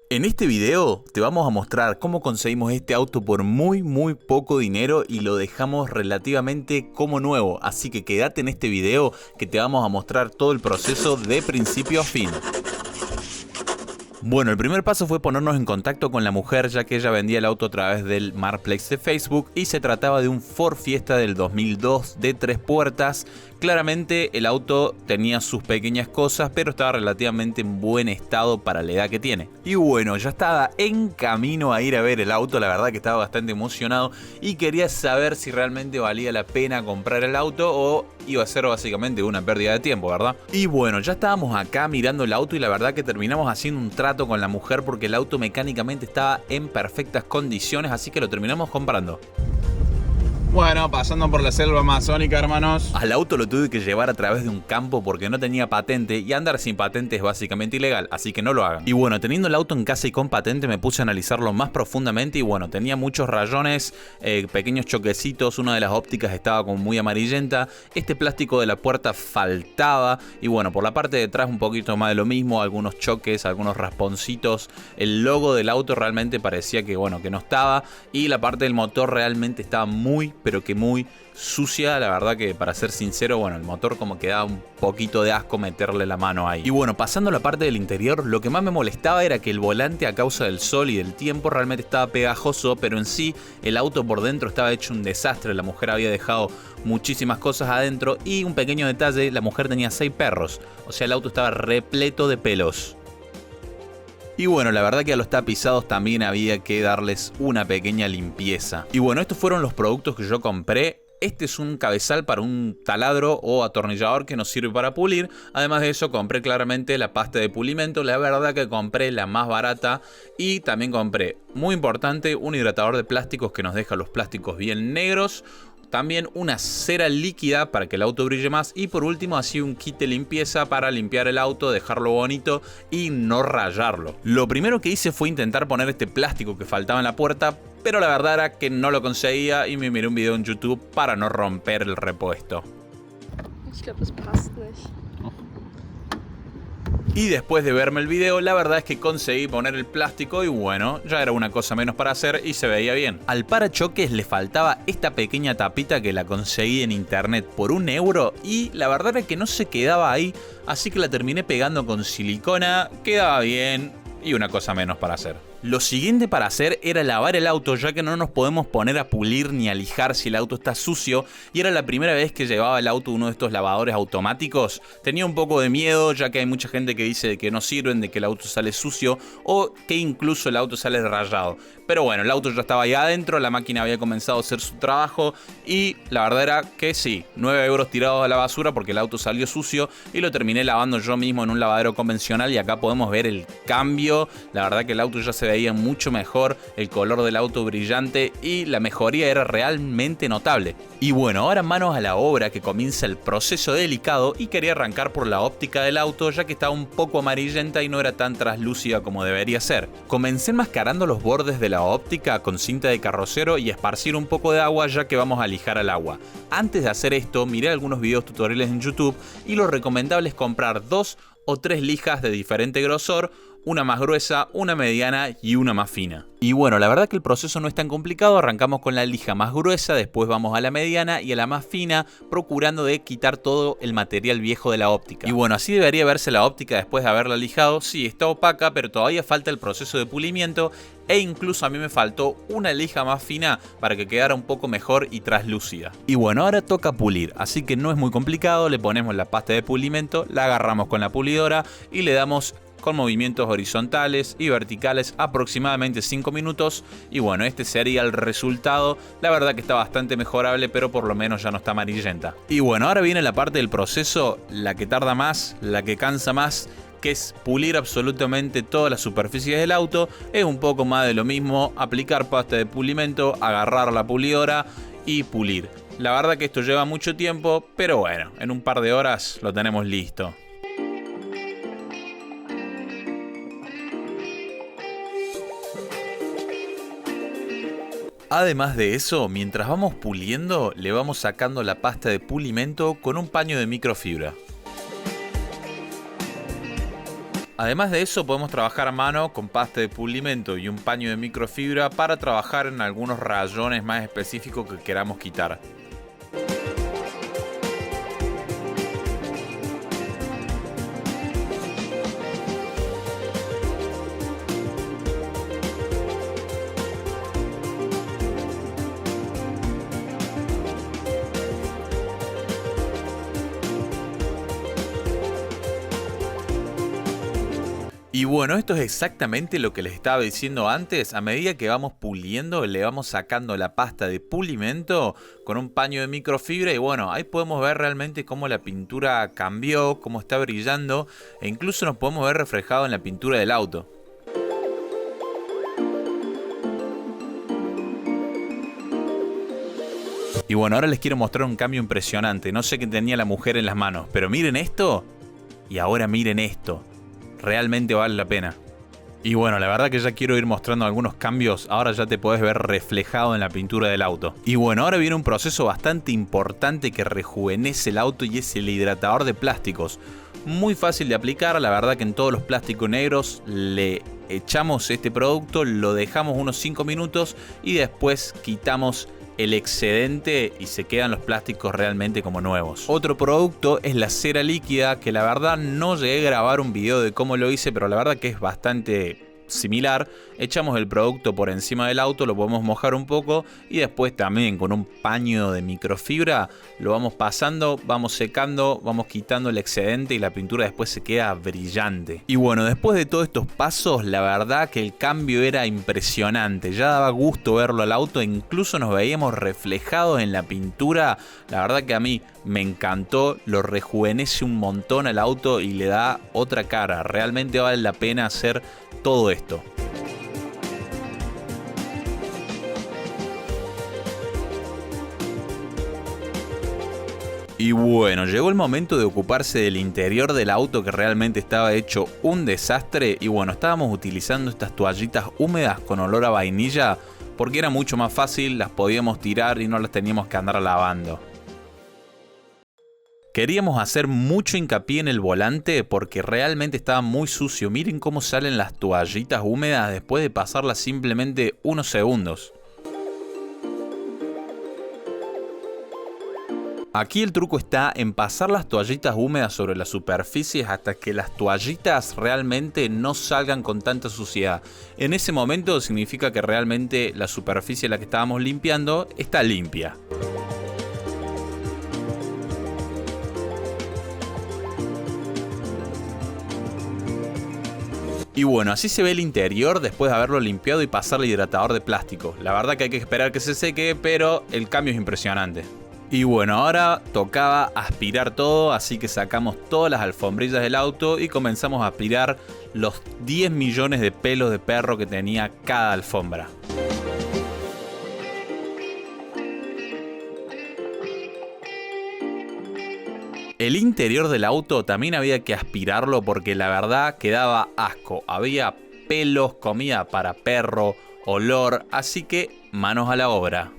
En este video te vamos a mostrar cómo conseguimos este auto por muy poco dinero y lo dejamos relativamente como nuevo. Así que quédate en este video que te vamos a mostrar todo el proceso de principio a fin. Bueno, el primer paso fue ponernos en contacto con la mujer, ya que ella vendía el auto a través del Marketplace de Facebook y se trataba de un Ford Fiesta del 2002 de 3 puertas. Claramente el auto tenía sus pequeñas cosas, pero estaba relativamente en buen estado para la edad que tiene. Y bueno, ya estaba en camino a ir a ver el auto, la verdad que estaba bastante emocionado y quería saber si realmente valía la pena comprar el auto o iba a ser básicamente una pérdida de tiempo, ¿verdad? Y bueno, ya estábamos acá mirando el auto y la verdad que terminamos haciendo un trato con la mujer porque el auto mecánicamente estaba en perfectas condiciones, así que lo terminamos comprando. Bueno, pasando por la selva amazónica, hermanos. Al auto lo tuve que llevar a través de un campo porque no tenía patente y andar sin patente es básicamente ilegal, así que no lo hagan. Y bueno, teniendo el auto en casa y con patente me puse a analizarlo más profundamente y bueno, tenía muchos rayones, pequeños choquecitos, una de las ópticas estaba como muy amarillenta, este plástico de la puerta faltaba y bueno, por la parte de atrás un poquito más de lo mismo, algunos choques, algunos rasponcitos, el logo del auto realmente parecía que bueno, que no estaba y la parte del motor realmente estaba pero que muy sucia, la verdad que para ser sincero, bueno, el motor como que daba un poquito de asco meterle la mano ahí. Y bueno, pasando a la parte del interior, lo que más me molestaba era que el volante a causa del sol y del tiempo realmente estaba pegajoso, pero en sí el auto por dentro estaba hecho un desastre, la mujer había dejado muchísimas cosas adentro y un pequeño detalle, la mujer tenía 6 perros, o sea el auto estaba repleto de pelos. Y bueno, la verdad que a los tapizados también había que darles una pequeña limpieza. Y bueno, estos fueron los productos que yo compré. Este es un cabezal para un taladro o atornillador que nos sirve para pulir. Además de eso compré claramente la pasta de pulimento. La verdad que compré la más barata. Y también compré, muy importante, un hidratador de plásticos que nos deja los plásticos bien negros. También una cera líquida para que el auto brille más. Y por último así un kit de limpieza para limpiar el auto, dejarlo bonito y no rayarlo. Lo primero que hice fue intentar poner este plástico que faltaba en la puerta, pero la verdad era que no lo conseguía y me miré un video en YouTube para no romper el repuesto. Ich glaube, das passt nicht. Y después de verme el video, la verdad es que conseguí poner el plástico y bueno, ya era una cosa menos para hacer y se veía bien. Al parachoques le faltaba esta pequeña tapita que la conseguí en internet por €1 y la verdad era que no se quedaba ahí, así que la terminé pegando con silicona, quedaba bien y una cosa menos para hacer. Lo siguiente para hacer era lavar el auto, ya que no nos podemos poner a pulir ni a lijar si el auto está sucio, y era la primera vez que llevaba el auto uno de estos lavadores automáticos. Tenía un poco de miedo, ya que hay mucha gente que dice que no sirven, de que el auto sale sucio o que incluso el auto sale rayado. Pero bueno, el auto ya estaba ahí adentro, la máquina había comenzado a hacer su trabajo y la verdad era que sí, 9 euros tirados a la basura porque el auto salió sucio y lo terminé lavando yo mismo en un lavadero convencional y acá podemos ver el cambio. La verdad que el auto ya se veía mucho mejor, el color del auto brillante y la mejoría era realmente notable. Y bueno, ahora manos a la obra que comienza el proceso delicado y quería arrancar por la óptica del auto ya que estaba un poco amarillenta y no era tan translúcida como debería ser. Comencé enmascarando los bordes de la óptica con cinta de carrocero y esparcir un poco de agua ya que vamos a lijar al agua. Antes de hacer esto miré algunos videos tutoriales en YouTube y lo recomendable es comprar 2 o 3 lijas de diferente grosor, una más gruesa, una mediana y una más fina. Y bueno, la verdad que el proceso no es tan complicado, arrancamos con la lija más gruesa, después vamos a la mediana y a la más fina, procurando de quitar todo el material viejo de la óptica. Y bueno, así debería verse la óptica después de haberla lijado. Sí, está opaca, pero todavía falta el proceso de pulimiento e incluso a mí me faltó una lija más fina para que quedara un poco mejor y traslúcida. Y bueno, ahora toca pulir, así que no es muy complicado, le ponemos la pasta de pulimento, la agarramos con la pulidora y le damos con movimientos horizontales y verticales aproximadamente 5 minutos y bueno, este sería el resultado. La verdad que está bastante mejorable, pero por lo menos ya no está amarillenta. Y bueno, ahora viene la parte del proceso, la que tarda más, la que cansa más, que es pulir absolutamente todas las superficies del auto. Es un poco más de lo mismo, aplicar pasta de pulimento, agarrar la pulidora y pulir. La verdad que esto lleva mucho tiempo, pero bueno, en un par de horas lo tenemos listo. Además de eso, mientras vamos puliendo, le vamos sacando la pasta de pulimento con un paño de microfibra. Además de eso, podemos trabajar a mano con pasta de pulimento y un paño de microfibra para trabajar en algunos rayones más específicos que queramos quitar. Y bueno, esto es exactamente lo que les estaba diciendo antes. A medida que vamos puliendo, le vamos sacando la pasta de pulimento con un paño de microfibra. Y bueno, ahí podemos ver realmente cómo la pintura cambió, cómo está brillando. E incluso nos podemos ver reflejado en la pintura del auto. Y bueno, ahora les quiero mostrar un cambio impresionante. No sé qué tenía la mujer en las manos, pero miren esto. Y ahora miren esto. Realmente vale la pena. Y bueno, la verdad que ya quiero ir mostrando algunos cambios. Ahora ya te podés ver reflejado en la pintura del auto. Y bueno, ahora viene un proceso bastante importante que rejuvenece el auto y es el hidratador de plásticos. Muy fácil de aplicar, la verdad que en todos los plásticos negros le echamos este producto, lo dejamos unos 5 minutos y después quitamos el excedente y se quedan los plásticos realmente como nuevos. Otro producto es la cera líquida, que la verdad no llegué a grabar un video de cómo lo hice, pero la verdad que es bastante similar. Echamos el producto por encima del auto, lo podemos mojar un poco y después también con un paño de microfibra lo vamos pasando, vamos secando, vamos quitando el excedente y la pintura después se queda brillante. Y bueno, después de todos estos pasos, la verdad que el cambio era impresionante, ya daba gusto verlo al auto, incluso nos veíamos reflejados en la pintura. La verdad que a mí me encantó, lo rejuvenece un montón al auto y le da otra cara. Realmente vale la pena hacer todo esto. Y bueno, llegó el momento de ocuparse del interior del auto, que realmente estaba hecho un desastre. Y bueno, estábamos utilizando estas toallitas húmedas con olor a vainilla porque era mucho más fácil, las podíamos tirar y no las teníamos que andar lavando. Queríamos hacer mucho hincapié en el volante porque realmente estaba muy sucio. Miren cómo salen las toallitas húmedas después de pasarlas simplemente unos segundos. Aquí el truco está en pasar las toallitas húmedas sobre las superficies hasta que las toallitas realmente no salgan con tanta suciedad. En ese momento significa que realmente la superficie en la que estábamos limpiando está limpia. Y bueno, así se ve el interior después de haberlo limpiado y pasarle hidratador de plástico. La verdad que hay que esperar que se seque, pero el cambio es impresionante. Y bueno, ahora tocaba aspirar todo, así que sacamos todas las alfombrillas del auto y comenzamos a aspirar los 10 millones de pelos de perro que tenía cada alfombra. El interior del auto también había que aspirarlo porque la verdad quedaba asco. Había pelos, comida para perro, olor, así que manos a la obra.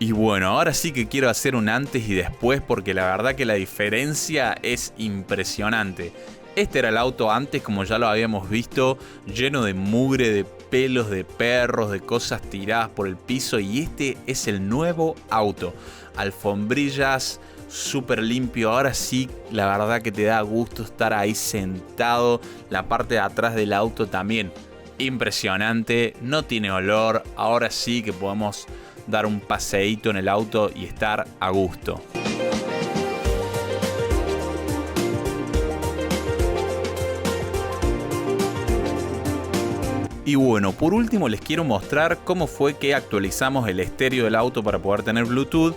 Y bueno, ahora sí que quiero hacer un antes y después porque la verdad que la diferencia es impresionante. Este era el auto antes, como ya lo habíamos visto, lleno de mugre, de pelos de perros, de cosas tiradas por el piso, y este es el nuevo auto. Alfombrillas, súper limpio. Ahora sí, la verdad que te da gusto estar ahí sentado. La parte de atrás del auto también impresionante, no tiene olor. Ahora sí que podemos dar un paseíto en el auto y estar a gusto. Y bueno, por último les quiero mostrar cómo fue que actualizamos el estéreo del auto para poder tener Bluetooth.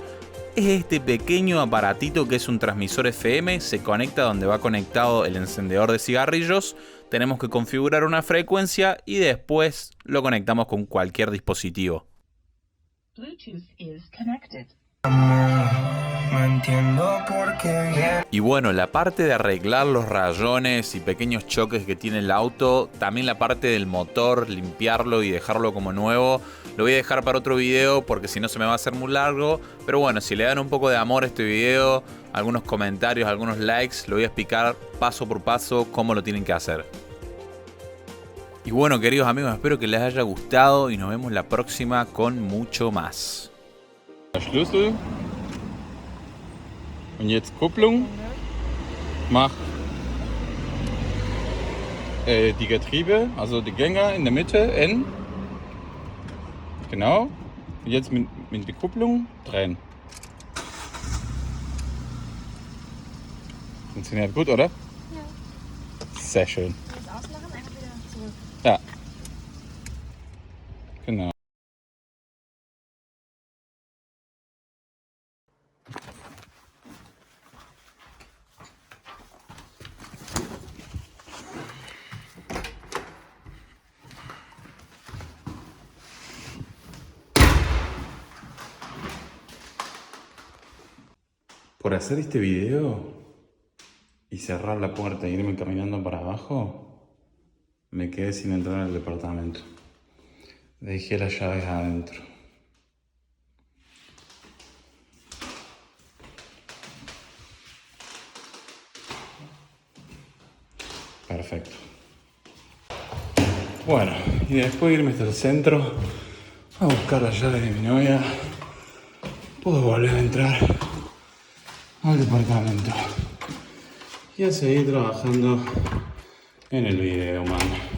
Es este pequeño aparatito que es un transmisor FM, se conecta donde va conectado el encendedor de cigarrillos. Tenemos que configurar una frecuencia y después lo conectamos con cualquier dispositivo. Bluetooth is connected. No entiendo por qué. Y bueno, la parte de arreglar los rayones y pequeños choques que tiene el auto, también la parte del motor, limpiarlo y dejarlo como nuevo, lo voy a dejar para otro video porque si no se me va a hacer muy largo. Pero bueno, si le dan un poco de amor a este video, algunos comentarios, algunos likes, lo voy a explicar paso por paso cómo lo tienen que hacer. Y bueno, queridos amigos, espero que les haya gustado y nos vemos la próxima con mucho más. Schlüssel. Und jetzt Kupplung. Mach die Getriebe, also die Gänger in der Mitte, N. Genau. Und jetzt mit der Kupplung drehen. Funktioniert gut, oder? Ja. Sehr schön. Das ausmachen, einfach wieder zurück. Ja. Genau. Por hacer este video y cerrar la puerta e irme caminando para abajo, me quedé sin entrar al departamento. Dejé las llaves adentro. Perfecto. Bueno, y después irme hasta el centro a buscar las llaves de mi novia, puedo volver a entrar al departamento y a seguir trabajando en el video, man.